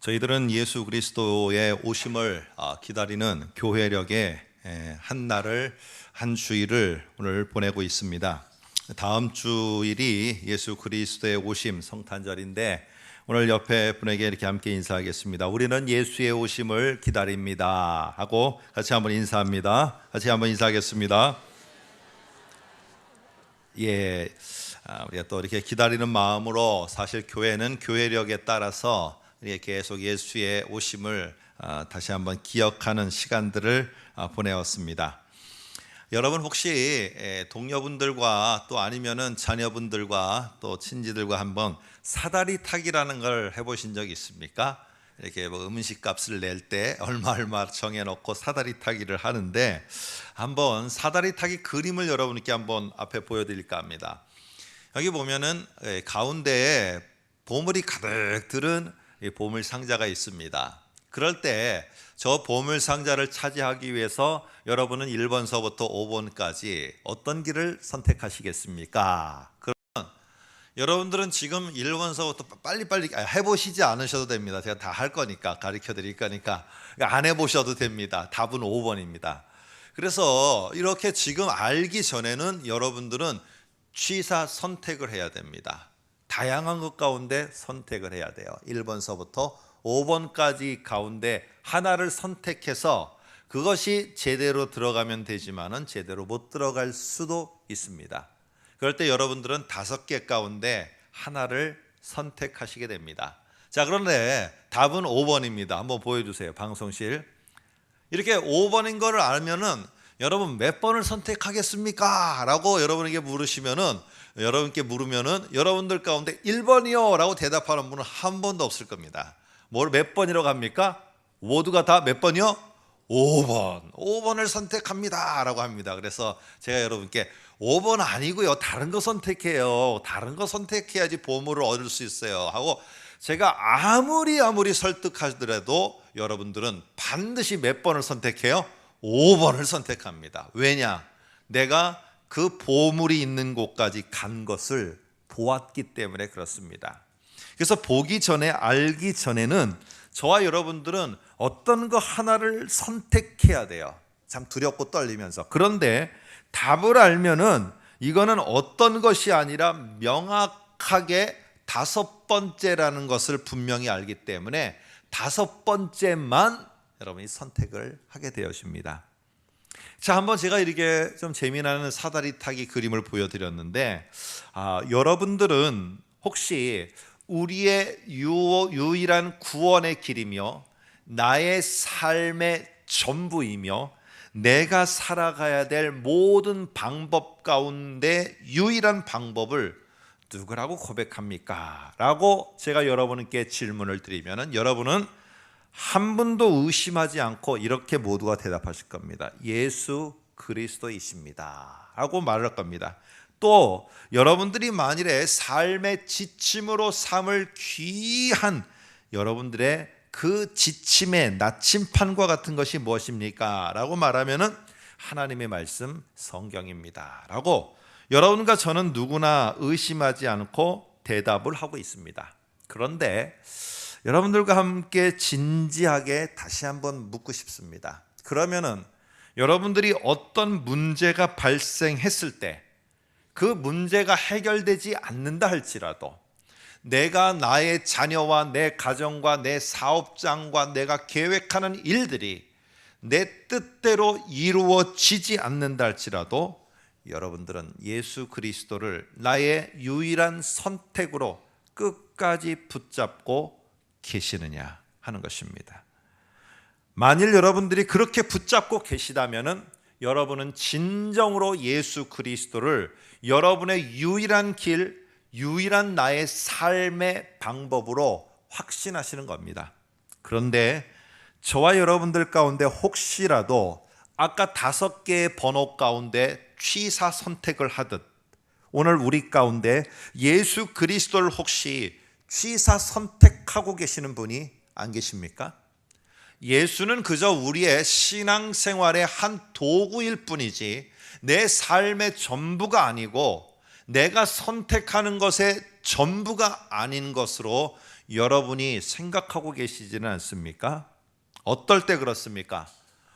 저희들은 예수 그리스도의 오심을 기다리는 교회력의 한 날을, 한 주일을 오늘 보내고 있습니다. 다음 주일이 예수 그리스도의 오심 성탄절인데 오늘 옆에 분에게 이렇게 함께 인사하겠습니다. 우리는 예수의 오심을 기다립니다 하고 같이 한번 인사합니다. 같이 한번 인사하겠습니다. 우리가 또 이렇게 기다리는 마음으로 사실 교회는 교회력에 따라서 계속 예수의 오심을 다시 한번 기억하는 시간들을 보내었습니다. 여러분 혹시 동료분들과 또 아니면은 자녀분들과 또 친지들과 한번 사다리 타기라는 걸 해보신 적 있습니까? 이렇게 뭐 음식값을 낼 때 얼마 정해놓고 사다리 타기를 하는데 한번 사다리 타기 그림을 여러분께 한번 앞에 보여드릴까 합니다. 여기 보면은 가운데에 보물이 가득 들은 보물 상자가 있습니다. 그럴 때 저 보물 상자를 차지하기 위해서 여러분은 1번서부터 5번까지 어떤 길을 선택하시겠습니까? 그러면 여러분들은 지금 1번서부터 빨리빨리 해보시지 않으셔도 됩니다. 제가 다 할 거니까, 가르쳐 드릴 거니까 안 해보셔도 됩니다. 답은 5번입니다. 그래서 이렇게 지금 알기 전에는 여러분들은 취사 선택을 해야 됩니다. 다양한 것 가운데 선택을 해야 돼요. 1번서부터 5번까지 가운데 하나를 선택해서 그것이 제대로 들어가면 되지만은 제대로 못 들어갈 수도 있습니다. 그럴 때 여러분들은 5개 가운데 하나를 선택하시게 됩니다. 자, 그런데 답은 5번입니다. 한번 보여주세요. 방송실. 이렇게 5번인 거를 알면은 여러분 몇 번을 선택하겠습니까? 라고 여러분에게 물으시면은 여러분들 가운데 1번이요 라고 대답하는 분은 한 번도 없을 겁니다. 몇 번이라고 합니까? 모두가 다 몇 번이요? 5번을 선택합니다 라고 합니다. 그래서 제가 여러분께 5번 아니고요, 다른 거 선택해요, 다른 거 선택해야지 보물을 얻을 수 있어요 하고 제가 아무리 설득하더라도 여러분들은 반드시 몇 번을 선택해요? 5번을 선택합니다. 왜냐? 내가 그 보물이 있는 곳까지 간 것을 보았기 때문에 그렇습니다. 그래서 보기 전에, 알기 전에는 저와 여러분들은 어떤 거 하나를 선택해야 돼요. 참 두렵고 떨리면서. 그런데 답을 알면은 이거는 어떤 것이 아니라 명확하게 5번째라는 것을 분명히 알기 때문에 5번째만 여러분이 선택을 하게 되어집니다. 자, 한번 제가 이렇게 좀 재미나는 사다리 타기 그림을 보여드렸는데 여러분들은 혹시 우리의 유일한 구원의 길이며 나의 삶의 전부이며 내가 살아가야 될 모든 방법 가운데 유일한 방법을 누구라고 고백합니까? 라고 제가 여러분께 질문을 드리면 여러분은 한 분도 의심하지 않고 이렇게 모두가 대답하실 겁니다. 예수 그리스도이십니다 라고 말할 겁니다. 또 여러분들이 만일에 삶의 지침으로 삼을 귀한 여러분들의 그 지침의 나침판과 같은 것이 무엇입니까? 라고 말하면은 하나님의 말씀 성경입니다 라고 여러분과 저는 누구나 의심하지 않고 대답을 하고 있습니다. 그런데 여러분들과 함께 진지하게 다시 한번 묻고 싶습니다. 그러면은 여러분들이 어떤 문제가 발생했을 때 그 문제가 해결되지 않는다 할지라도 내가 나의 자녀와 내 가정과 내 사업장과 내가 계획하는 일들이 내 뜻대로 이루어지지 않는다 할지라도 여러분들은 예수 그리스도를 나의 유일한 선택으로 끝까지 붙잡고 계시느냐 하는 것입니다. 만일 여러분들이 그렇게 붙잡고 계시다면은 여러분은 진정으로 예수 그리스도를 여러분의 유일한 길, 유일한 나의 삶의 방법으로 확신하시는 겁니다. 그런데 저와 여러분들 가운데 혹시라도 아까 5개의 번호 가운데 취사 선택을 하듯 오늘 우리 가운데 예수 그리스도를 혹시 취사 선택하고 계시는 분이 안 계십니까? 예수는 그저 우리의 신앙생활의 한 도구일 뿐이지 내 삶의 전부가 아니고 내가 선택하는 것의 전부가 아닌 것으로 여러분이 생각하고 계시지는 않습니까? 어떨 때 그렇습니까?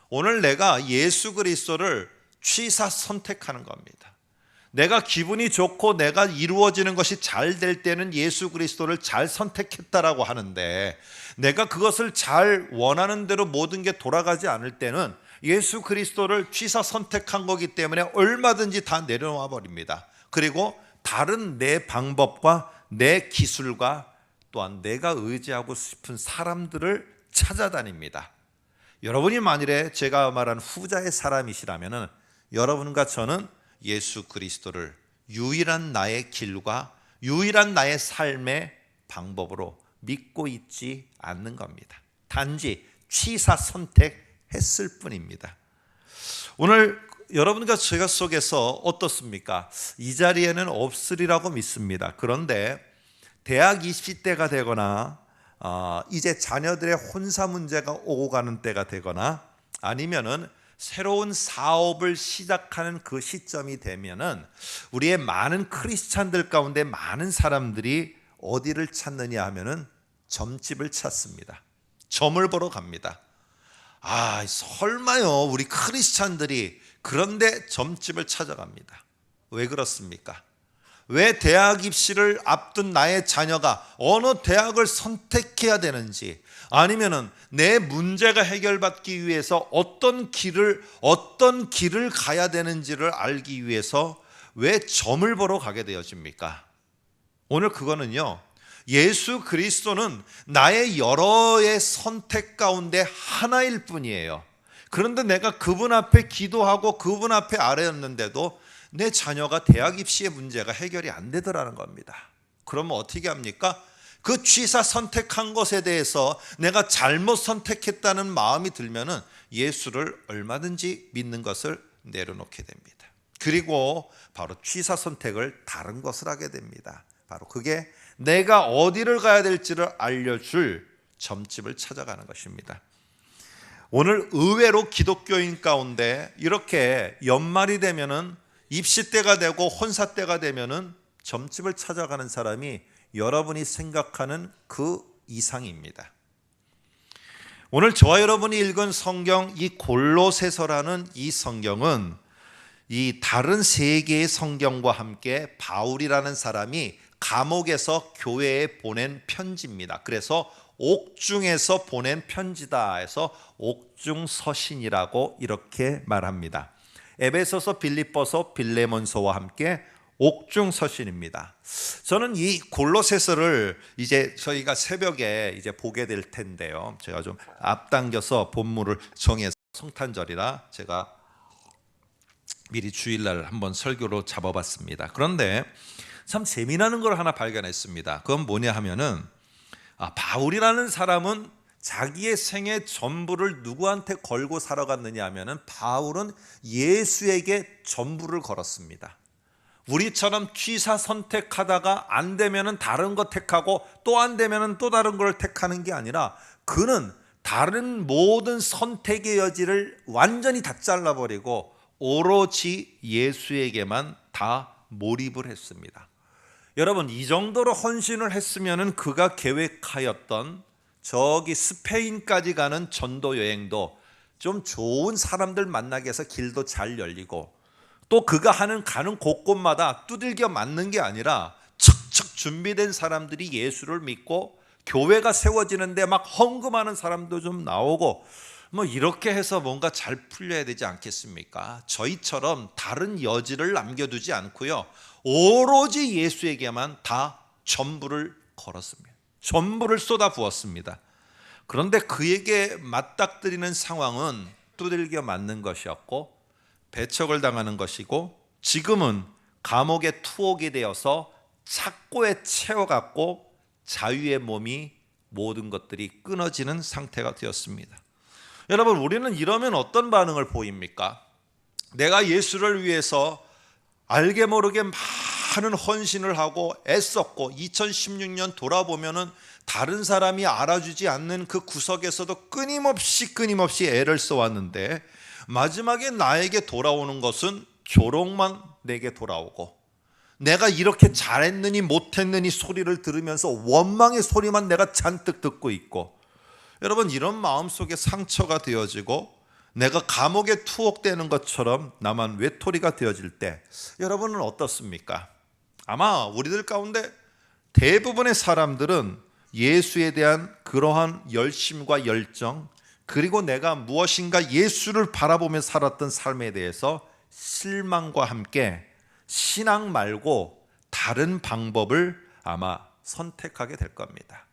오늘 내가 예수 그리스도를 취사 선택하는 겁니다. 내가 기분이 좋고 내가 이루어지는 것이 잘 될 때는 예수 그리스도를 잘 선택했다라고 하는데, 내가 그것을 잘 원하는 대로 모든 게 돌아가지 않을 때는 예수 그리스도를 취사 선택한 거기 때문에 얼마든지 다 내려놔 버립니다. 그리고 다른 내 방법과 내 기술과 또한 내가 의지하고 싶은 사람들을 찾아다닙니다. 여러분이 만일에 제가 말한 후자의 사람이시라면 여러분과 저는 예수 그리스도를 유일한 나의 길과 유일한 나의 삶의 방법으로 믿고 있지 않는 겁니다. 단지 취사 선택했을 뿐입니다. 오늘 여러분과 제가 속에서 어떻습니까? 이 자리에는 없으리라고 믿습니다. 그런데 대학 입시 때가 되거나 이제 자녀들의 혼사 문제가 오고 가는 때가 되거나 아니면은 새로운 사업을 시작하는 그 시점이 되면은 우리의 많은 크리스찬들 가운데 많은 사람들이 어디를 찾느냐 하면은 점집을 찾습니다. 점을 보러 갑니다. 설마요, 우리 크리스찬들이 그런데 점집을 찾아갑니다. 왜 그렇습니까? 왜 대학 입시를 앞둔 나의 자녀가 어느 대학을 선택해야 되는지, 아니면은 내 문제가 해결받기 위해서 어떤 길을 가야 되는지를 알기 위해서 왜 점을 보러 가게 되어집니까? 오늘 그거는요, 예수 그리스도는 나의 여러의 선택 가운데 하나일 뿐이에요. 그런데 내가 그분 앞에 기도하고 그분 앞에 아뢰었는데도 내 자녀가 대학 입시의 문제가 해결이 안 되더라는 겁니다. 그러면 어떻게 합니까? 그 취사 선택한 것에 대해서 내가 잘못 선택했다는 마음이 들면은 예수를 얼마든지 믿는 것을 내려놓게 됩니다. 그리고 바로 취사 선택을 다른 것을 하게 됩니다. 바로 그게 내가 어디를 가야 될지를 알려줄 점집을 찾아가는 것입니다. 오늘 의외로 기독교인 가운데 이렇게 연말이 되면은 입시 때가 되고 혼사 때가 되면은 점집을 찾아가는 사람이 여러분이 생각하는 그 이상입니다. 오늘 저와 여러분이 읽은 성경, 이 골로새서라는 이 성경은 이 다른 세 개의 성경과 함께 바울이라는 사람이 감옥에서 교회에 보낸 편지입니다. 그래서 옥중에서 보낸 편지다 해서 옥중서신이라고 이렇게 말합니다. 에베소서, 빌립보서, 빌레몬서와 함께 옥중서신입니다. 저는 이 골로새서를 이제 저희가 새벽에 이제 보게 될 텐데요. 제가 좀 앞당겨서 본문을 정해서 성탄절이라 제가 미리 주일날 한번 설교로 잡아봤습니다. 그런데 참 재미나는 걸 하나 발견했습니다. 그건 뭐냐 하면은 바울이라는 사람은 자기의 생애 전부를 누구한테 걸고 살아갔느냐 하면은 바울은 예수에게 전부를 걸었습니다. 우리처럼 취사 선택하다가 안 되면은 다른 거 택하고 또 안 되면은 또 다른 걸 택하는 게 아니라 그는 다른 모든 선택의 여지를 완전히 다 잘라버리고 오로지 예수에게만 다 몰입을 했습니다. 여러분, 이 정도로 헌신을 했으면은 그가 계획하였던 저기 스페인까지 가는 전도 여행도 좀 좋은 사람들 만나게 해서 길도 잘 열리고 또 그가 가는 곳곳마다 두들겨 맞는 게 아니라 척척 준비된 사람들이 예수를 믿고 교회가 세워지는데 막 헌금하는 사람도 좀 나오고 뭐 이렇게 해서 뭔가 잘 풀려야 되지 않겠습니까? 저희처럼 다른 여지를 남겨두지 않고요, 오로지 예수에게만 다 전부를 걸었습니다. 전부를 쏟아 부었습니다. 그런데 그에게 맞닥뜨리는 상황은 두들겨 맞는 것이었고 배척을 당하는 것이고 지금은 감옥의 투옥이 되어서 착고에 채워갖고 자유의 몸이 모든 것들이 끊어지는 상태가 되었습니다. 여러분, 우리는 이러면 어떤 반응을 보입니까? 내가 예수를 위해서 알게 모르게 많은 헌신을 하고 애썼고 2016년 돌아보면은 다른 사람이 알아주지 않는 그 구석에서도 끊임없이 애를 써왔는데 마지막에 나에게 돌아오는 것은 조롱만 내게 돌아오고 내가 이렇게 잘했느니 못했느니 소리를 들으면서 원망의 소리만 내가 잔뜩 듣고 있고, 여러분 이런 마음속에 상처가 되어지고 내가 감옥에 투옥되는 것처럼 나만 외톨이가 되어질 때 여러분은 어떻습니까? 아마 우리들 가운데 대부분의 사람들은 예수에 대한 그러한 열심과 열정, 그리고 내가 무엇인가 예수를 바라보며 살았던 삶에 대해서 실망과 함께 신앙 말고 다른 방법을 아마 선택하게 될 겁니다.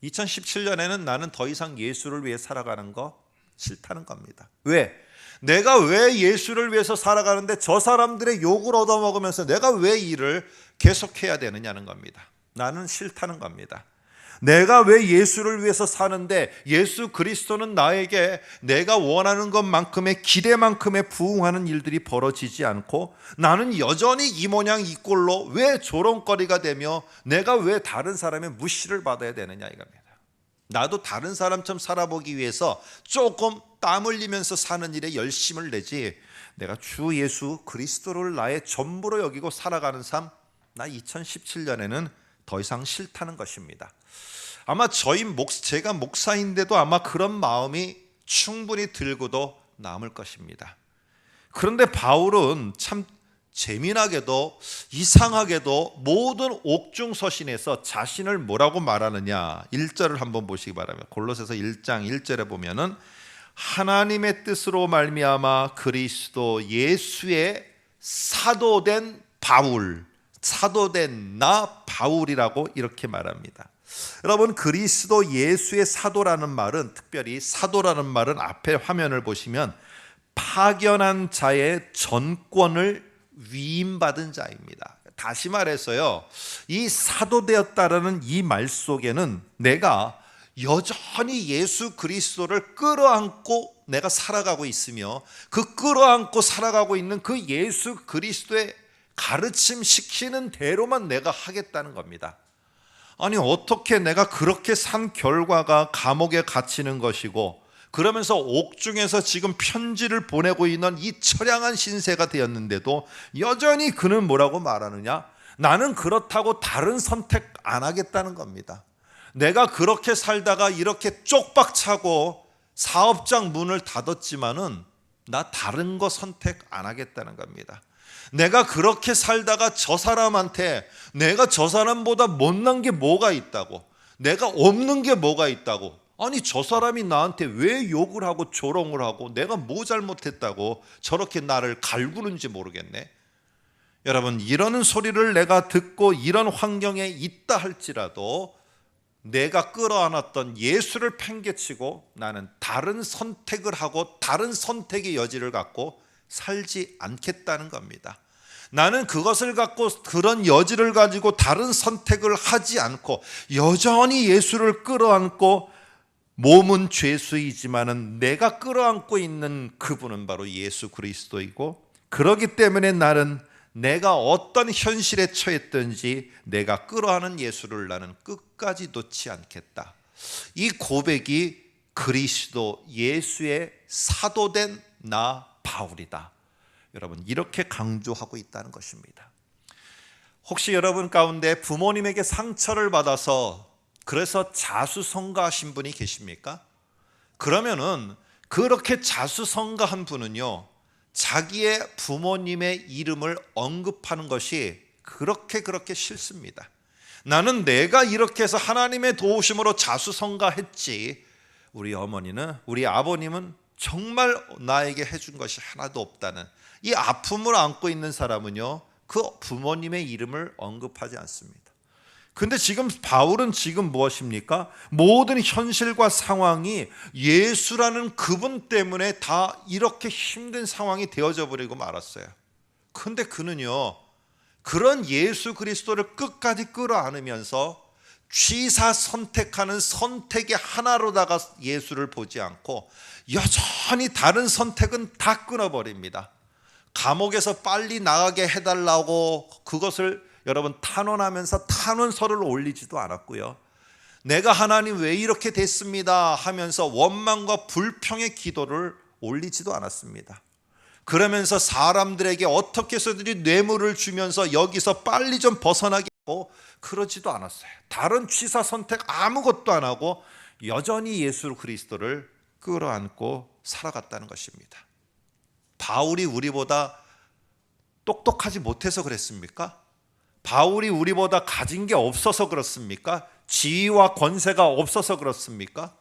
2017년에는 나는 더 이상 예수를 위해 살아가는 거 싫다는 겁니다. 왜? 내가 왜 예수를 위해서 살아가는데 저 사람들의 욕을 얻어먹으면서 내가 왜 일을 계속해야 되느냐는 겁니다. 나는 싫다는 겁니다. 내가 왜 예수를 위해서 사는데 예수 그리스도는 나에게 내가 원하는 것만큼의 기대만큼의 부응하는 일들이 벌어지지 않고 나는 여전히 이 모양 이 꼴로 왜 조롱거리가 되며 내가 왜 다른 사람의 무시를 받아야 되느냐 이겁니다. 나도 다른 사람처럼 살아보기 위해서 조금 땀 흘리면서 사는 일에 열심을 내지, 내가 주 예수 그리스도를 나의 전부로 여기고 살아가는 삶, 나 2017년에는 더 이상 싫다는 것입니다. 아마 제가 목사인데도 아마 그런 마음이 충분히 들고도 남을 것입니다. 그런데 바울은 참 재미나게도 이상하게도 모든 옥중서신에서 자신을 뭐라고 말하느냐, 1절을 한번 보시기 바랍니다. 골로새서 1장 1절에 보면은 하나님의 뜻으로 말미암아 그리스도 예수의 사도된 바울, 사도된 나 바울이라고 이렇게 말합니다. 여러분 그리스도 예수의 사도라는 말은, 특별히 사도라는 말은 앞에 화면을 보시면 파견한 자의 전권을 위임받은 자입니다. 다시 말해서요, 이 사도되었다라는 이 말 속에는 내가 여전히 예수 그리스도를 끌어안고 내가 살아가고 있으며 그 끌어안고 살아가고 있는 그 예수 그리스도의 가르침 시키는 대로만 내가 하겠다는 겁니다. 아니 어떻게 내가 그렇게 산 결과가 감옥에 갇히는 것이고 그러면서 옥중에서 지금 편지를 보내고 있는 이 처량한 신세가 되었는데도 여전히 그는 뭐라고 말하느냐? 나는 그렇다고 다른 선택 안 하겠다는 겁니다. 내가 그렇게 살다가 이렇게 쪽박 차고 사업장 문을 닫았지만은 나 다른 거 선택 안 하겠다는 겁니다. 내가 그렇게 살다가 저 사람한테 내가 저 사람보다 못난 게 뭐가 있다고, 내가 없는 게 뭐가 있다고, 아니 저 사람이 나한테 왜 욕을 하고 조롱을 하고 내가 뭐 잘못했다고 저렇게 나를 갈구는지 모르겠네. 여러분 이러는 소리를 내가 듣고 이런 환경에 있다 할지라도 내가 끌어안았던 예수를 팽개치고 나는 다른 선택을 하고 다른 선택의 여지를 갖고 살지 않겠다는 겁니다. 나는 그것을 갖고 그런 여지를 가지고 다른 선택을 하지 않고 여전히 예수를 끌어안고, 몸은 죄수이지만은 내가 끌어안고 있는 그분은 바로 예수 그리스도이고, 그렇기 때문에 나는 내가 어떤 현실에 처했든지 내가 끌어안은 예수를 나는 끝까지 놓지 않겠다. 이 고백이 그리스도 예수의 사도된 나 바울이다. 여러분 이렇게 강조하고 있다는 것입니다. 혹시 여러분 가운데 부모님에게 상처를 받아서 그래서 자수성가하신 분이 계십니까? 그러면은 그렇게 자수성가한 분은요, 자기의 부모님의 이름을 언급하는 것이 그렇게 싫습니다. 나는 내가 이렇게 해서 하나님의 도우심으로 자수성가했지, 우리 어머니는, 우리 아버님은 정말 나에게 해준 것이 하나도 없다는 이 아픔을 안고 있는 사람은요, 그 부모님의 이름을 언급하지 않습니다. 근데 지금 바울은 지금 무엇입니까? 모든 현실과 상황이 예수라는 그분 때문에 다 이렇게 힘든 상황이 되어져 버리고 말았어요. 근데 그는요, 그런 예수 그리스도를 끝까지 끌어안으면서 취사 선택하는 선택의 하나로다가 예수를 보지 않고 여전히 다른 선택은 다 끊어버립니다. 감옥에서 빨리 나가게 해달라고 그것을 여러분 탄원하면서 탄원서를 올리지도 않았고요. 내가 하나님 왜 이렇게 됐습니다 하면서 원망과 불평의 기도를 올리지도 않았습니다. 그러면서 사람들에게 어떻게 해서든지 뇌물을 주면서 여기서 빨리 좀 벗어나게 하고 그러지도 않았어요. 다른 취사 선택 아무것도 안 하고 여전히 예수 그리스도를 끌어안고 살아갔다는 것입니다. 바울이 우리보다 똑똑하지 못해서 그랬습니까? 바울이 우리보다 가진 게 없어서 그렇습니까? 지위와 권세가 없어서 그렇습니까?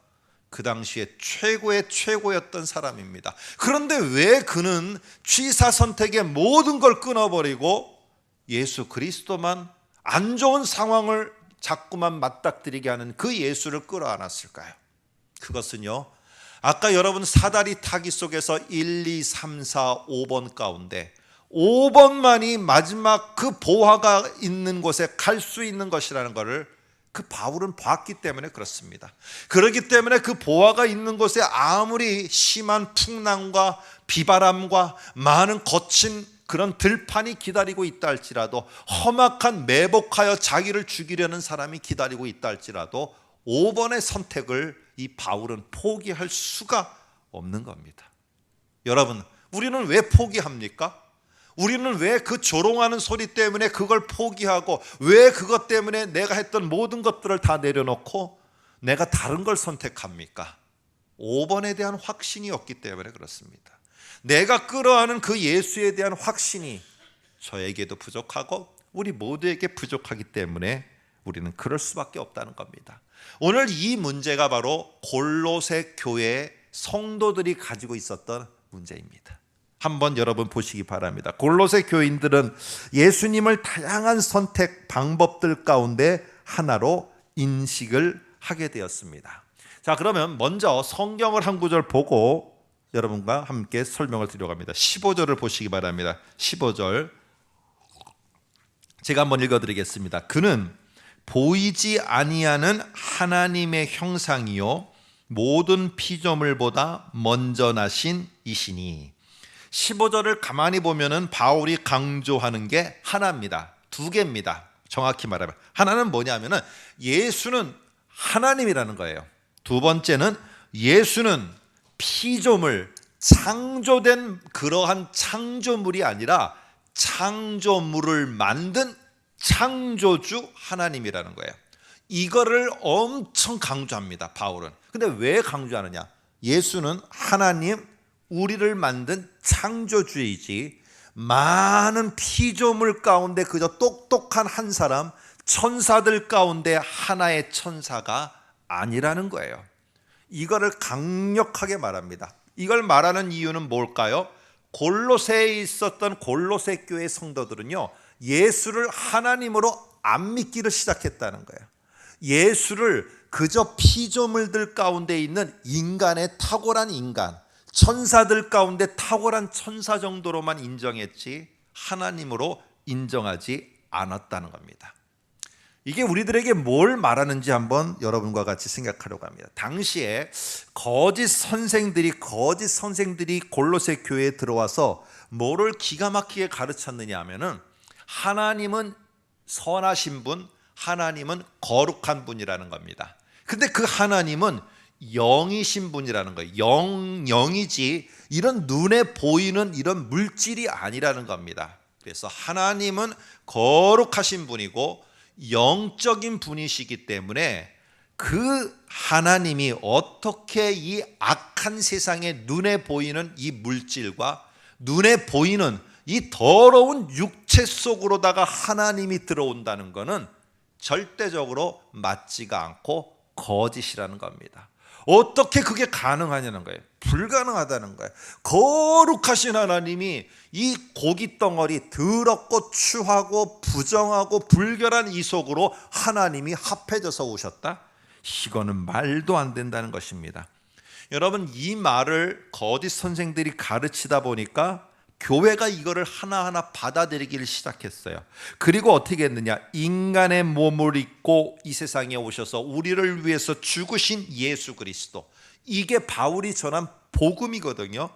그 당시에 최고의 최고였던 사람입니다. 그런데 왜 그는 취사 선택의 모든 걸 끊어버리고 예수 그리스도만, 안 좋은 상황을 자꾸만 맞닥뜨리게 하는 그 예수를 끌어안았을까요? 그것은요, 아까 여러분 사다리 타기 속에서 1, 2, 3, 4, 5번 가운데 5번만이 마지막 그 보화가 있는 곳에 갈 수 있는 것이라는 것을 그 바울은 봤기 때문에 그렇습니다. 그렇기 때문에 그 보화가 있는 곳에 아무리 심한 풍랑과 비바람과 많은 거친 그런 들판이 기다리고 있다 할지라도, 험악한 매복하여 자기를 죽이려는 사람이 기다리고 있다 할지라도 5번의 선택을 이 바울은 포기할 수가 없는 겁니다. 여러분, 우리는 왜 포기합니까? 우리는 왜 그 조롱하는 소리 때문에 그걸 포기하고, 왜 그것 때문에 내가 했던 모든 것들을 다 내려놓고 내가 다른 걸 선택합니까? 5번에 대한 확신이 없기 때문에 그렇습니다. 내가 끌어안은 그 예수에 대한 확신이 저에게도 부족하고 우리 모두에게 부족하기 때문에 우리는 그럴 수밖에 없다는 겁니다. 오늘 이 문제가 바로 골로새 교회의 성도들이 가지고 있었던 문제입니다. 한번 여러분 보시기 바랍니다. 골로새 교인들은 예수님을 다양한 선택 방법들 가운데 하나로 인식을 하게 되었습니다. 자, 그러면 먼저 성경을 한 구절 보고 여러분과 함께 설명을 드리려고 합니다. 15절을 보시기 바랍니다. 15절 제가 한번 읽어드리겠습니다. 그는 보이지 아니하는 하나님의 형상이요 모든 피조물보다 먼저 나신 이시니. 15절을 가만히 보면은 바울이 강조하는 게 하나입니다. 두 개입니다. 정확히 말하면 하나는 뭐냐면은 예수는 하나님이라는 거예요. 두 번째는 예수는 피조물, 창조된 그러한 창조물이 아니라 창조물을 만든 창조주 하나님이라는 거예요. 이거를 엄청 강조합니다, 바울은. 근데 왜 강조하느냐? 예수는 하나님, 우리를 만든 창조주이지 많은 피조물 가운데 그저 똑똑한 한 사람, 천사들 가운데 하나의 천사가 아니라는 거예요. 이거를 강력하게 말합니다. 이걸 말하는 이유는 뭘까요? 골로새에 있었던 골로새 교회 성도들은요, 예수를 하나님으로 안 믿기를 시작했다는 거예요. 예수를 그저 피조물들 가운데 있는 인간의 탁월한 인간, 천사들 가운데 탁월한 천사 정도로만 인정했지 하나님으로 인정하지 않았다는 겁니다. 이게 우리들에게 뭘 말하는지 한번 여러분과 같이 생각하려고 합니다. 당시에 거짓 선생들이 골로새 교회에 들어와서 뭐를 기가 막히게 가르쳤느냐 하면은 하나님은 선하신 분, 하나님은 거룩한 분이라는 겁니다. 근데 그 하나님은 영이신 분이라는 거예요. 영이지 이런 눈에 보이는 이런 물질이 아니라는 겁니다. 그래서 하나님은 거룩하신 분이고 영적인 분이시기 때문에 그 하나님이 어떻게 이 악한 세상에 눈에 보이는 이 물질과 눈에 보이는 이 더러운 육체 속으로다가 하나님이 들어온다는 것은 절대적으로 맞지가 않고 거짓이라는 겁니다. 어떻게 그게 가능하냐는 거예요. 불가능하다는 거예요. 거룩하신 하나님이 이 고기 덩어리, 더럽고 추하고 부정하고 불결한 이 속으로 하나님이 합해져서 오셨다? 이거는 말도 안 된다는 것입니다. 여러분, 이 말을 거짓 선생들이 가르치다 보니까 교회가 이거를 하나하나 받아들이기를 시작했어요. 그리고 어떻게 했느냐? 인간의 몸을 입고 이 세상에 오셔서 우리를 위해서 죽으신 예수 그리스도, 이게 바울이 전한 복음이거든요.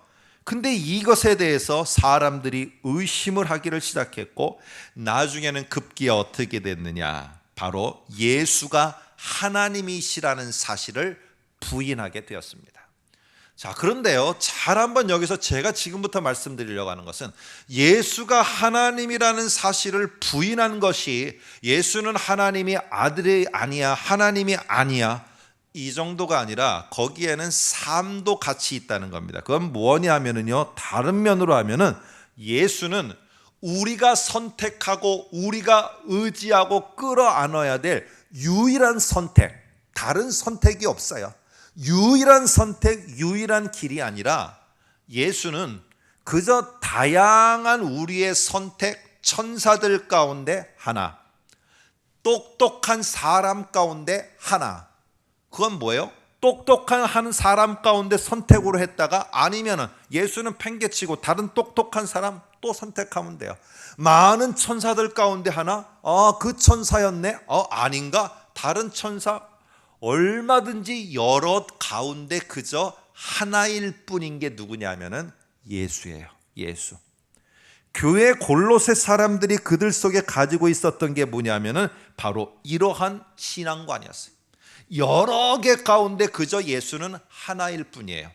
근데 이것에 대해서 사람들이 의심을 하기를 시작했고, 나중에는 급기야 어떻게 됐느냐? 바로 예수가 하나님이시라는 사실을 부인하게 되었습니다. 자, 그런데요, 잘 한번 여기서 제가 지금부터 말씀드리려고 하는 것은 예수가 하나님이라는 사실을 부인한 것이 예수는 하나님이 아들이 아니야, 하나님이 아니야, 이 정도가 아니라 거기에는 삶도 같이 있다는 겁니다. 그건 뭐냐 하면은요, 다른 면으로 하면은 예수는 우리가 선택하고 우리가 의지하고 끌어안아야 될 유일한 선택, 다른 선택이 없어요. 유일한 선택, 유일한 길이 아니라 예수는 그저 다양한 우리의 선택, 천사들 가운데 하나, 똑똑한 사람 가운데 하나. 그건 뭐예요? 똑똑한 한 사람 가운데 선택으로 했다가 아니면은 예수는 팽개치고 다른 똑똑한 사람 또 선택하면 돼요. 많은 천사들 가운데 하나, 그 천사였네, 아닌가, 다른 천사, 얼마든지 여러 가운데 그저 하나일 뿐인 게 누구냐면은 예수예요. 예수. 교회 골로새 사람들이 그들 속에 가지고 있었던 게 뭐냐면은 바로 이러한 신앙관이었어요. 여러 개 가운데 그저 예수는 하나일 뿐이에요.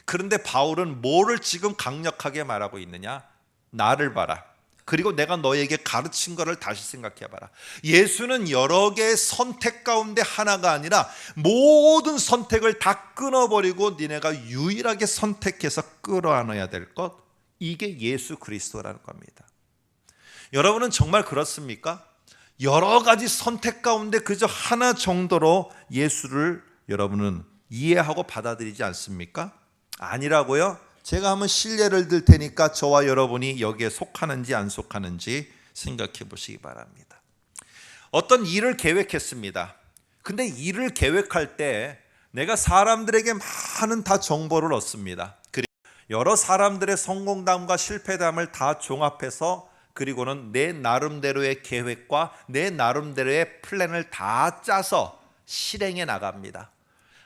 그런데 바울은 뭐를 지금 강력하게 말하고 있느냐? 나를 봐라. 그리고 내가 너에게 가르친 것을 다시 생각해 봐라. 예수는 여러 개의 선택 가운데 하나가 아니라 모든 선택을 다 끊어버리고 니네가 유일하게 선택해서 끌어안아야 될 것, 이게 예수 그리스도라는 겁니다. 여러분은 정말 그렇습니까? 여러 가지 선택 가운데 그저 하나 정도로 예수를 여러분은 이해하고 받아들이지 않습니까? 아니라고요? 제가 한번 실례를 들 테니까 저와 여러분이 여기에 속하는지 안 속하는지 생각해 보시기 바랍니다. 어떤 일을 계획했습니다. 근데 일을 계획할 때 내가 사람들에게 많은 다 정보를 얻습니다. 그리고 여러 사람들의 성공담과 실패담을 다 종합해서 그리고는 내 나름대로의 계획과 내 나름대로의 플랜을 다 짜서 실행해 나갑니다.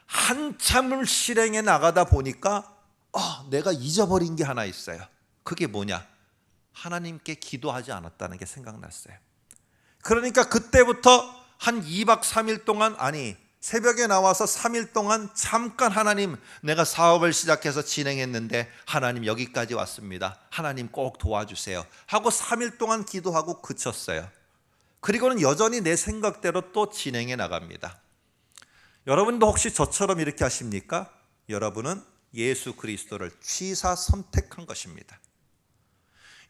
한참을 실행해 나가다 보니까 내가 잊어버린 게 하나 있어요. 그게 뭐냐? 하나님께 기도하지 않았다는 게 생각났어요. 그러니까 그때부터 한 2박 3일 동안, 아니 새벽에 나와서 3일 동안 잠깐 하나님, 내가 사업을 시작해서 진행했는데 하나님 여기까지 왔습니다. 하나님 꼭 도와주세요 하고 3일 동안 기도하고 그쳤어요. 그리고는 여전히 내 생각대로 또 진행해 나갑니다. 여러분도 혹시 저처럼 이렇게 하십니까? 여러분은 예수 그리스도를 취사 선택한 것입니다.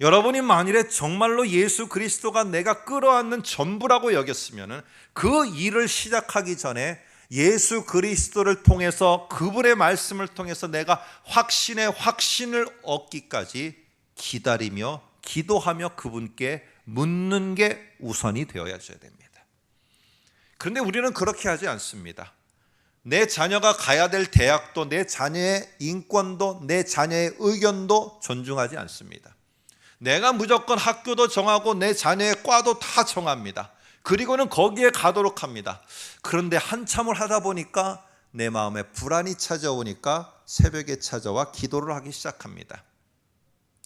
여러분이 만일에 정말로 예수 그리스도가 내가 끌어안는 전부라고 여겼으면 그 일을 시작하기 전에 예수 그리스도를 통해서, 그분의 말씀을 통해서 내가 확신의 확신을 얻기까지 기다리며 기도하며 그분께 묻는 게 우선이 되어야 됩니다. 그런데 우리는 그렇게 하지 않습니다. 내 자녀가 가야 될 대학도, 내 자녀의 인권도, 내 자녀의 의견도 존중하지 않습니다. 내가 무조건 학교도 정하고 내 자녀의 과도 다 정합니다. 그리고는 거기에 가도록 합니다. 그런데 한참을 하다 보니까 내 마음에 불안이 찾아오니까 새벽에 찾아와 기도를 하기 시작합니다.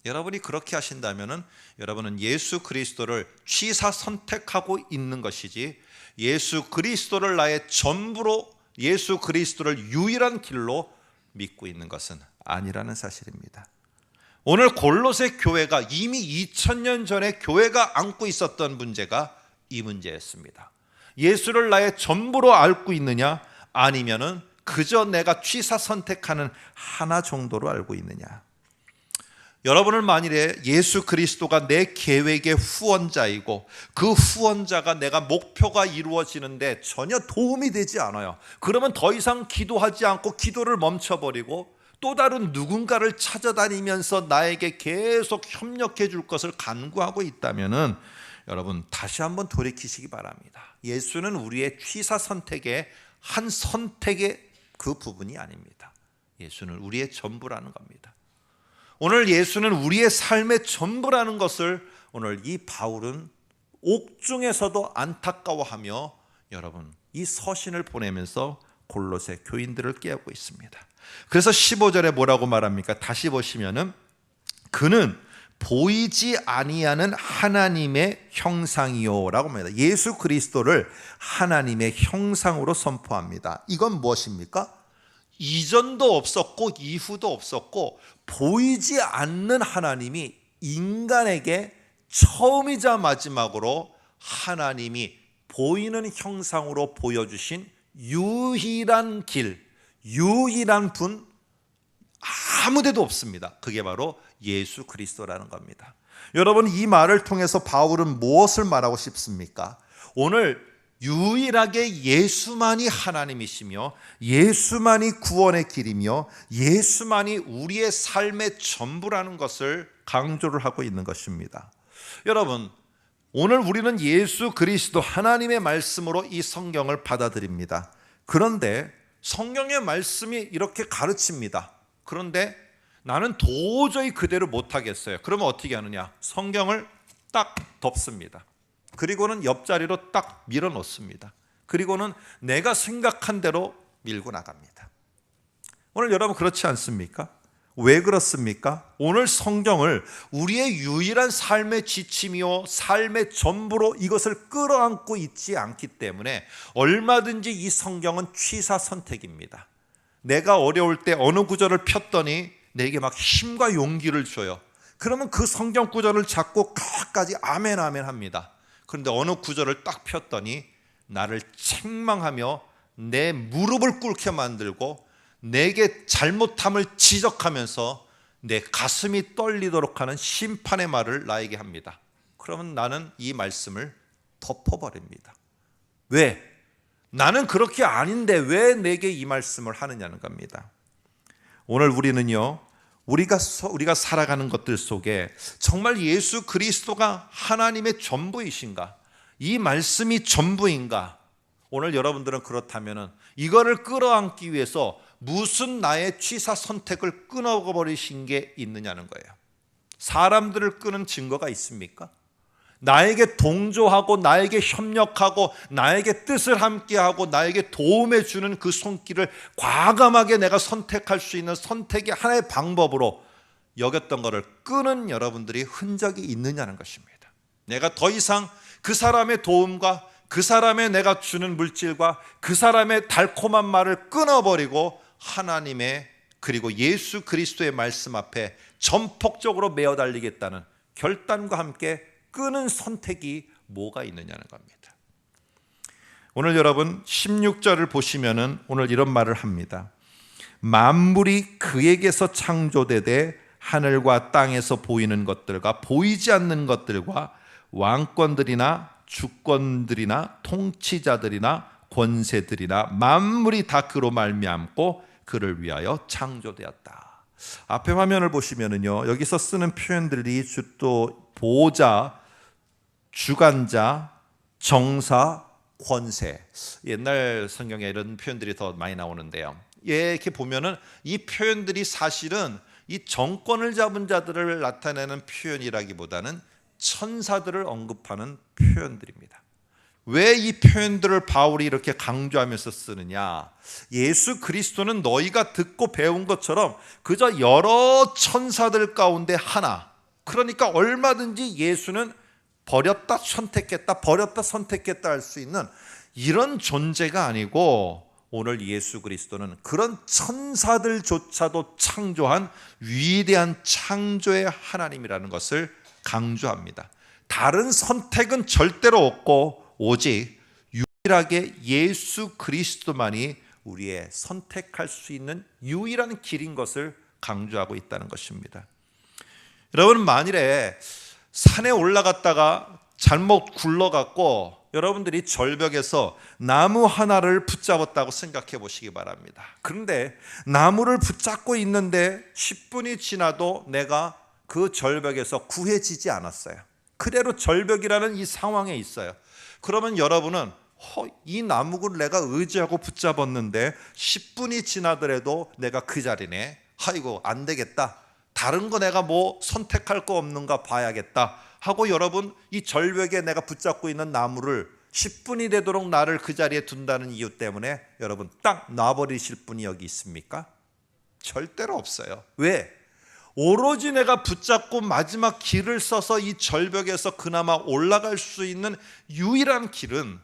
여러분이 그렇게 하신다면 여러분은 예수 그리스도를 취사 선택하고 있는 것이지, 예수 그리스도를 나의 전부로, 예수 그리스도를 유일한 길로 믿고 있는 것은 아니라는 사실입니다. 오늘 골로새 교회가 이미 2000년 전에 교회가 안고 있었던 문제가 이 문제였습니다. 예수를 나의 전부로 알고 있느냐, 아니면은 그저 내가 취사 선택하는 하나 정도로 알고 있느냐. 여러분은 만일에 예수 그리스도가 내 계획의 후원자이고 그 후원자가 내가 목표가 이루어지는데 전혀 도움이 되지 않아요. 그러면 더 이상 기도하지 않고 기도를 멈춰버리고 또 다른 누군가를 찾아다니면서 나에게 계속 협력해 줄 것을 간구하고 있다면은 여러분 다시 한번 돌이키시기 바랍니다. 예수는 우리의 취사 선택의 한 선택의 그 부분이 아닙니다. 예수는 우리의 전부라는 겁니다. 오늘 예수는 우리의 삶의 전부라는 것을 오늘 이 바울은 옥중에서도 안타까워하며 여러분 이 서신을 보내면서 골로새 교인들을 깨우고 있습니다. 그래서 15절에 뭐라고 말합니까? 다시 보시면은 그는 보이지 아니하는 하나님의 형상이요 라고 합니다. 예수 그리스도를 하나님의 형상으로 선포합니다. 이건 무엇입니까? 이전도 없었고 이후도 없었고 보이지 않는 하나님이 인간에게 처음이자 마지막으로 하나님이 보이는 형상으로 보여주신 유일한 길, 유일한 분, 아무데도 없습니다. 그게 바로 예수 그리스도라는 겁니다. 여러분, 이 말을 통해서 바울은 무엇을 말하고 싶습니까? 오늘 유일하게 예수만이 하나님이시며 예수만이 구원의 길이며 예수만이 우리의 삶의 전부라는 것을 강조를 하고 있는 것입니다. 여러분, 오늘 우리는 예수 그리스도 하나님의 말씀으로 이 성경을 받아들입니다. 그런데 성경의 말씀이 이렇게 가르칩니다. 그런데 나는 도저히 그대로 못하겠어요. 그러면 어떻게 하느냐? 성경을 딱 덮습니다. 그리고는 옆자리로 딱 밀어놓습니다. 그리고는 내가 생각한 대로 밀고 나갑니다. 오늘 여러분 그렇지 않습니까? 왜 그렇습니까? 오늘 성경을 우리의 유일한 삶의 지침이요 삶의 전부로 이것을 끌어안고 있지 않기 때문에 얼마든지 이 성경은 취사선택입니다. 내가 어려울 때 어느 구절을 폈더니 내게 막 힘과 용기를 줘요. 그러면 그 성경 구절을 잡고 끝까지 아멘 아멘 합니다. 그런데 어느 구절을 딱 폈더니 나를 책망하며 내 무릎을 꿇게 만들고 내게 잘못함을 지적하면서 내 가슴이 떨리도록 하는 심판의 말을 나에게 합니다. 그러면 나는 이 말씀을 덮어버립니다. 왜? 나는 그렇게 아닌데 왜 내게 이 말씀을 하느냐는 겁니다. 오늘 우리는요, 우리가 살아가는 것들 속에 정말 예수 그리스도가 하나님의 전부이신가? 이 말씀이 전부인가? 오늘 여러분들은 그렇다면 이거를 끌어안기 위해서 무슨 나의 취사 선택을 끊어버리신 게 있느냐는 거예요. 사람들을 끄는 증거가 있습니까? 나에게 동조하고 나에게 협력하고 나에게 뜻을 함께하고 나에게 도움해 주는 그 손길을 과감하게 내가 선택할 수 있는 선택의 하나의 방법으로 여겼던 것을 끄는 여러분들이 흔적이 있느냐는 것입니다. 내가 더 이상 그 사람의 도움과 그 사람의 내가 주는 물질과 그 사람의 달콤한 말을 끊어버리고 하나님의 그리고 예수 그리스도의 말씀 앞에 전폭적으로 메어 달리겠다는 결단과 함께 끄는 선택이 뭐가 있느냐는 겁니다. 오늘 여러분 16절을 보시면은 오늘 이런 말을 합니다. 만물이 그에게서 창조되되 하늘과 땅에서 보이는 것들과 보이지 않는 것들과 왕권들이나 주권들이나 통치자들이나 권세들이나 만물이 다 그로 말미암고 그를 위하여 창조되었다. 앞에 화면을 보시면은요, 여기서 쓰는 표현들이 또 보호자, 주관자, 정사, 권세. 옛날 성경에 이런 표현들이 더 많이 나오는데요. 이렇게 보면은 이 표현들이 사실은 이 정권을 잡은 자들을 나타내는 표현이라기보다는 천사들을 언급하는 표현들입니다. 왜 이 표현들을 바울이 이렇게 강조하면서 쓰느냐? 예수 그리스도는 너희가 듣고 배운 것처럼 그저 여러 천사들 가운데 하나. 그러니까 얼마든지 예수는 버렸다 선택했다 버렸다 선택했다 할 수 있는 이런 존재가 아니고 오늘 예수 그리스도는 그런 천사들조차도 창조한 위대한 창조의 하나님이라는 것을 강조합니다. 다른 선택은 절대로 없고 오직 유일하게 예수 그리스도만이 우리의 선택할 수 있는 유일한 길인 것을 강조하고 있다는 것입니다. 여러분, 만일에 산에 올라갔다가 잘못 굴러갔고 여러분들이 절벽에서 나무 하나를 붙잡았다고 생각해 보시기 바랍니다. 그런데 나무를 붙잡고 있는데 10분이 지나도 내가 그 절벽에서 구해지지 않았어요. 그대로 절벽이라는 이 상황에 있어요. 그러면 여러분은 이 나무를 내가 의지하고 붙잡았는데 10분이 지나더라도 내가 그 자리네. 아이고 안 되겠다. 다른 거 내가 뭐 선택할 거 없는가 봐야겠다 하고 여러분 이 절벽에 내가 붙잡고 있는 나무를 10분이 되도록 나를 그 자리에 둔다는 이유 때문에 여러분 딱 놔버리실 분이 여기 있습니까? 절대로 없어요. 왜? 오로지 내가 붙잡고 마지막 길을 써서 이 절벽에서 그나마 올라갈 수 있는 유일한 길은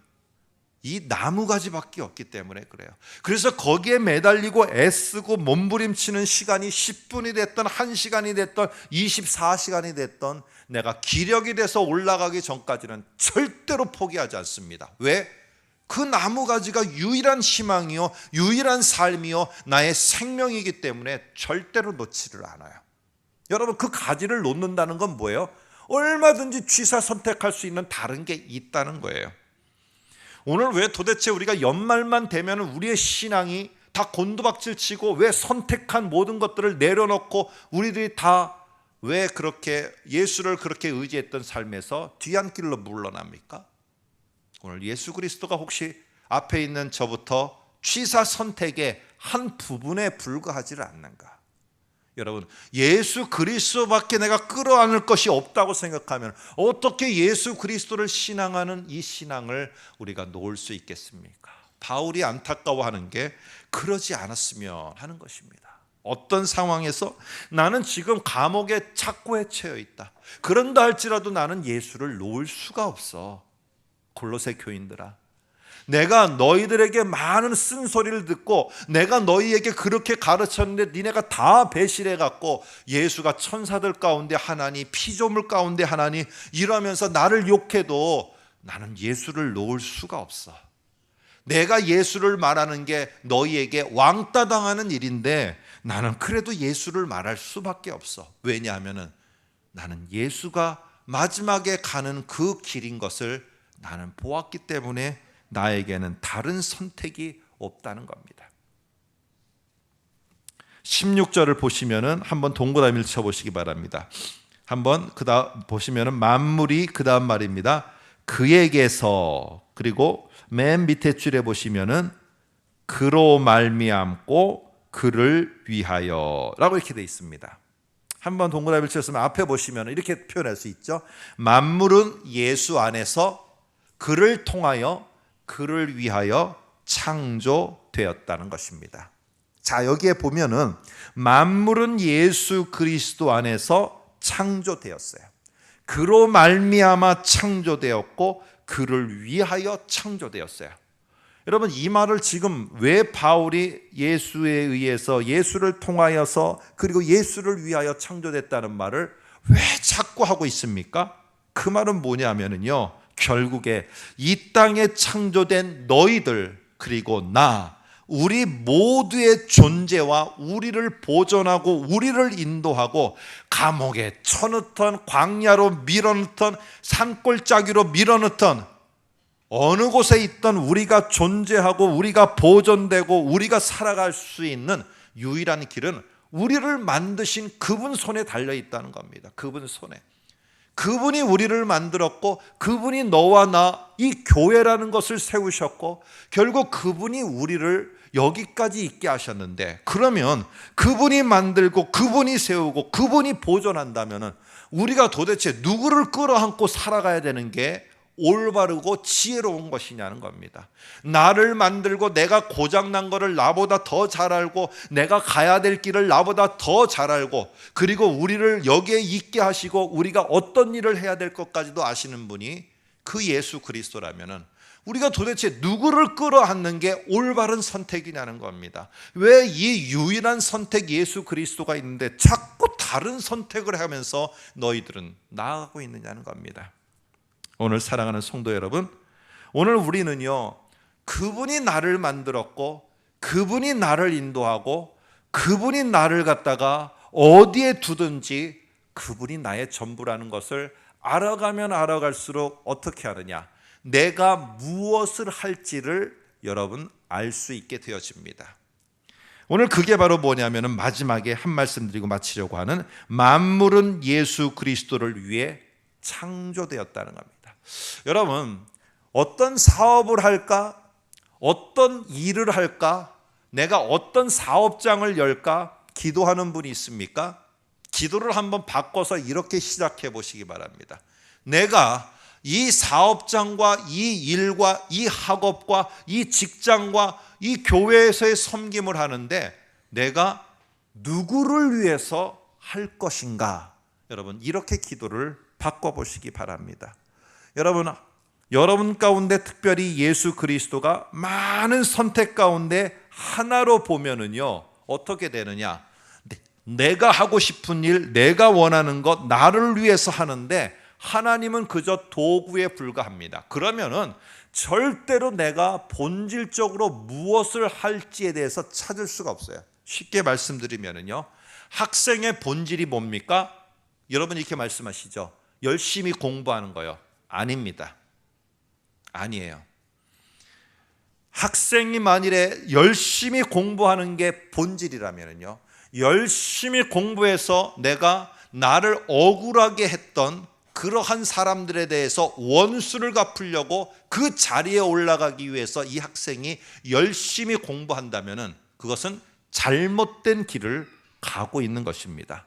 이 나무가지밖에 없기 때문에 그래요. 그래서 거기에 매달리고 애쓰고 몸부림치는 시간이 10분이 됐던 1시간이 됐던 24시간이 됐던 내가 기력이 돼서 올라가기 전까지는 절대로 포기하지 않습니다. 왜? 그 나무가지가 유일한 희망이요, 유일한 삶이요, 나의 생명이기 때문에 절대로 놓지를 않아요. 여러분, 그 가지를 놓는다는 건 뭐예요? 얼마든지 취사 선택할 수 있는 다른 게 있다는 거예요. 오늘 왜 도대체 우리가 연말만 되면 우리의 신앙이 다 곤두박질 치고 왜 선택한 모든 것들을 내려놓고 우리들이 다 왜 그렇게 예수를 그렇게 의지했던 삶에서 뒤안길로 물러납니까? 오늘 예수 그리스도가 혹시 앞에 있는 저부터 취사 선택의 한 부분에 불과하지를 않는가? 여러분, 예수 그리스도밖에 내가 끌어안을 것이 없다고 생각하면 어떻게 예수 그리스도를 신앙하는 이 신앙을 우리가 놓을 수 있겠습니까? 바울이 안타까워하는 게 그러지 않았으면 하는 것입니다. 어떤 상황에서 나는 지금 감옥의 착고에 처해 있다. 그런다 할지라도 나는 예수를 놓을 수가 없어. 골로새 교인들아, 내가 너희들에게 많은 쓴소리를 듣고 내가 너희에게 그렇게 가르쳤는데 니네가 다 배신해 갖고 예수가 천사들 가운데 하나니 피조물 가운데 하나니 이러면서 나를 욕해도 나는 예수를 놓을 수가 없어. 내가 예수를 말하는 게 너희에게 왕따 당하는 일인데 나는 그래도 예수를 말할 수밖에 없어. 왜냐하면 나는 예수가 마지막에 가는 그 길인 것을 나는 보았기 때문에 나에게는 다른 선택이 없다는 겁니다. 16절을 보시면은 한번 동그라미를 쳐보시기 바랍니다. 한번 그다음 보시면은 만물이 그다음 말입니다. 그에게서, 그리고 맨 밑에 줄에 보시면은 그로 말미암고 그를 위하여라고 이렇게 돼 있습니다. 한번 동그라미를 쳤으면 앞에 보시면 이렇게 표현할 수 있죠. 만물은 예수 안에서 그를 통하여 그를 위하여 창조되었다는 것입니다. 자, 여기에 보면은 만물은 예수 그리스도 안에서 창조되었어요. 그로 말미암아 창조되었고 그를 위하여 창조되었어요. 여러분, 이 말을 지금 왜 바울이 예수에 의해서 예수를 통하여서 그리고 예수를 위하여 창조됐다는 말을 왜 자꾸 하고 있습니까? 그 말은 뭐냐면요, 결국에 이 땅에 창조된 너희들 그리고 나, 우리 모두의 존재와 우리를 보존하고 우리를 인도하고 감옥에 쳐넣던, 광야로 밀어넣던, 산골짜기로 밀어넣던 어느 곳에 있던 우리가 존재하고 우리가 보존되고 우리가 살아갈 수 있는 유일한 길은 우리를 만드신 그분 손에 달려 있다는 겁니다. 그분 손에. 그분이 우리를 만들었고 그분이 너와 나, 이 교회라는 것을 세우셨고 결국 그분이 우리를 여기까지 있게 하셨는데, 그러면 그분이 만들고 그분이 세우고 그분이 보존한다면 우리가 도대체 누구를 끌어안고 살아가야 되는 게 올바르고 지혜로운 것이냐는 겁니다. 나를 만들고 내가 고장난 거를 나보다 더 잘 알고 내가 가야 될 길을 나보다 더 잘 알고 그리고 우리를 여기에 있게 하시고 우리가 어떤 일을 해야 될 것까지도 아시는 분이 그 예수 그리스도라면 우리가 도대체 누구를 끌어안는 게 올바른 선택이냐는 겁니다. 왜 이 유일한 선택 예수 그리스도가 있는데 자꾸 다른 선택을 하면서 너희들은 나아가고 있느냐는 겁니다. 오늘 사랑하는 성도 여러분, 오늘 우리는요, 그분이 나를 만들었고 그분이 나를 인도하고 그분이 나를 갖다가 어디에 두든지 그분이 나의 전부라는 것을 알아가면 알아갈수록 어떻게 하느냐, 내가 무엇을 할지를 여러분 알 수 있게 되어집니다. 오늘 그게 바로 뭐냐면 마지막에 한 말씀 드리고 마치려고 하는 만물은 예수 그리스도를 위해 창조되었다는 겁니다. 여러분, 어떤 사업을 할까? 어떤 일을 할까? 내가 어떤 사업장을 열까? 기도하는 분이 있습니까? 기도를 한번 바꿔서 이렇게 시작해 보시기 바랍니다. 내가 이 사업장과 이 일과 이 학업과 이 직장과 이 교회에서의 섬김을 하는데 내가 누구를 위해서 할 것인가? 여러분, 이렇게 기도를 바꿔보시기 바랍니다. 여러분, 여러분 가운데 특별히 예수 그리스도가 많은 선택 가운데 하나로 보면은요, 어떻게 되느냐? 내가 하고 싶은 일, 내가 원하는 것, 나를 위해서 하는데 하나님은 그저 도구에 불과합니다. 그러면은 절대로 내가 본질적으로 무엇을 할지에 대해서 찾을 수가 없어요. 쉽게 말씀드리면은요, 학생의 본질이 뭡니까? 여러분 이렇게 말씀하시죠. 열심히 공부하는 거요. 아닙니다. 아니에요. 학생이 만일에 열심히 공부하는 게 본질이라면요, 열심히 공부해서 내가 나를 억울하게 했던 그러한 사람들에 대해서 원수를 갚으려고 그 자리에 올라가기 위해서 이 학생이 열심히 공부한다면 그것은 잘못된 길을 가고 있는 것입니다.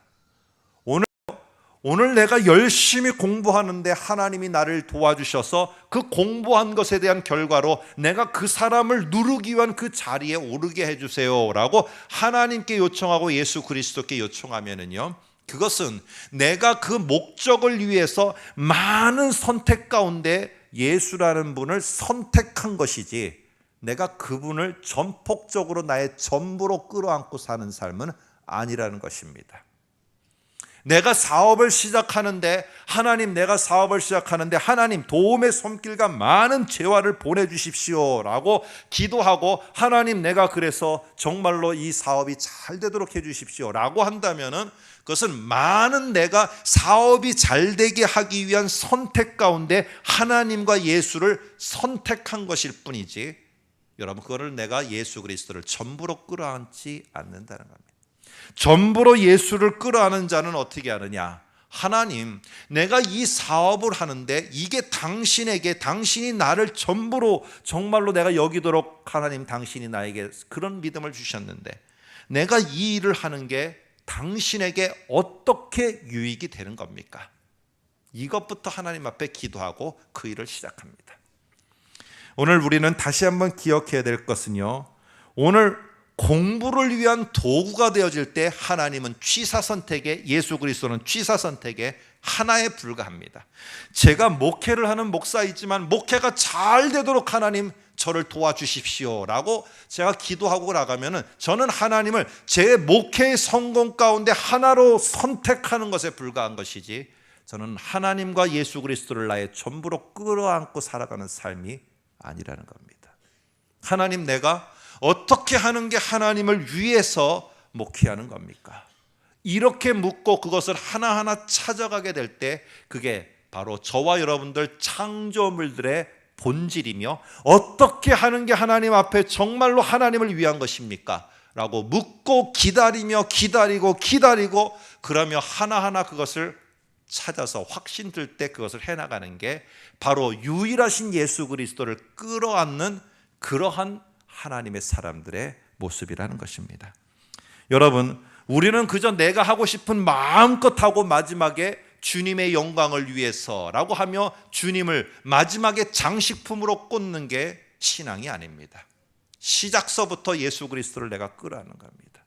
오늘 내가 열심히 공부하는데 하나님이 나를 도와주셔서 그 공부한 것에 대한 결과로 내가 그 사람을 누르기 위한 그 자리에 오르게 해주세요 라고 하나님께 요청하고 예수 그리스도께 요청하면은요, 그것은 내가 그 목적을 위해서 많은 선택 가운데 예수라는 분을 선택한 것이지, 내가 그분을 전폭적으로 나의 전부로 끌어안고 사는 삶은 아니라는 것입니다. 내가 사업을 시작하는데 내가 사업을 시작하는데 하나님 도움의 손길과 많은 재화를 보내주십시오 라고 기도하고, 하나님 내가 그래서 정말로 이 사업이 잘 되도록 해주십시오 라고 한다면은 그것은 많은 내가 사업이 잘 되게 하기 위한 선택 가운데 하나님과 예수를 선택한 것일 뿐이지, 여러분 그거를 내가 예수 그리스도를 전부로 끌어안지 않는다는 겁니다. 전부로 예수를 끌어안은 자는 어떻게 하느냐? 하나님, 내가 이 사업을 하는데 이게 당신이 나를 전부로 정말로 내가 여기도록 하나님 당신이 나에게 그런 믿음을 주셨는데 내가 이 일을 하는 게 당신에게 어떻게 유익이 되는 겁니까? 이것부터 하나님 앞에 기도하고 그 일을 시작합니다. 오늘 우리는 다시 한번 기억해야 될 것은요, 오늘 공부를 위한 도구가 되어질 때 하나님은 취사선택에, 예수 그리스도는 취사선택에 하나에 불과합니다. 제가 목회를 하는 목사이지만 목회가 잘 되도록 하나님 저를 도와주십시오 라고 제가 기도하고 나가면은 저는 하나님을 제 목회의 성공 가운데 하나로 선택하는 것에 불과한 것이지, 저는 하나님과 예수 그리스도를 나의 전부로 끌어안고 살아가는 삶이 아니라는 겁니다. 하나님, 내가 어떻게 하는 게 하나님을 위해서 목회하는 겁니까? 이렇게 묻고 그것을 하나하나 찾아가게 될 때 그게 바로 저와 여러분들 창조물들의 본질이며, 어떻게 하는 게 하나님 앞에 정말로 하나님을 위한 것입니까? 라고 묻고 기다리고 그러며 하나하나 그것을 찾아서 확신 들 때 그것을 해나가는 게 바로 유일하신 예수 그리스도를 끌어안는 그러한 하나님의 사람들의 모습이라는 것입니다. 여러분, 우리는 그저 내가 하고 싶은 마음껏 하고 마지막에 주님의 영광을 위해서라고 하며 주님을 마지막에 장식품으로 꽂는 게 신앙이 아닙니다. 시작서부터 예수 그리스도를 내가 끌어안는 겁니다.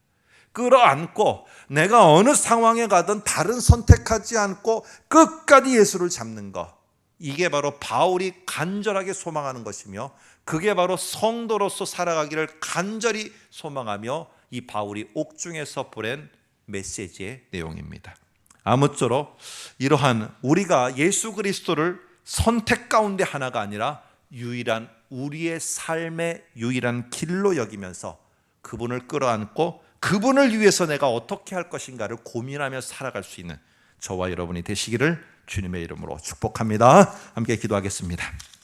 끌어안고 내가 어느 상황에 가든 다른 선택하지 않고 끝까지 예수를 잡는 것, 이게 바로 바울이 간절하게 소망하는 것이며, 그게 바로 성도로서 살아가기를 간절히 소망하며 이 바울이 옥중에서 보낸 메시지의 내용입니다. 아무쪼록 이러한 우리가 예수 그리스도를 선택 가운데 하나가 아니라 유일한 우리의 삶의 유일한 길로 여기면서 그분을 끌어안고 그분을 위해서 내가 어떻게 할 것인가를 고민하며 살아갈 수 있는 저와 여러분이 되시기를 주님의 이름으로 축복합니다. 함께 기도하겠습니다.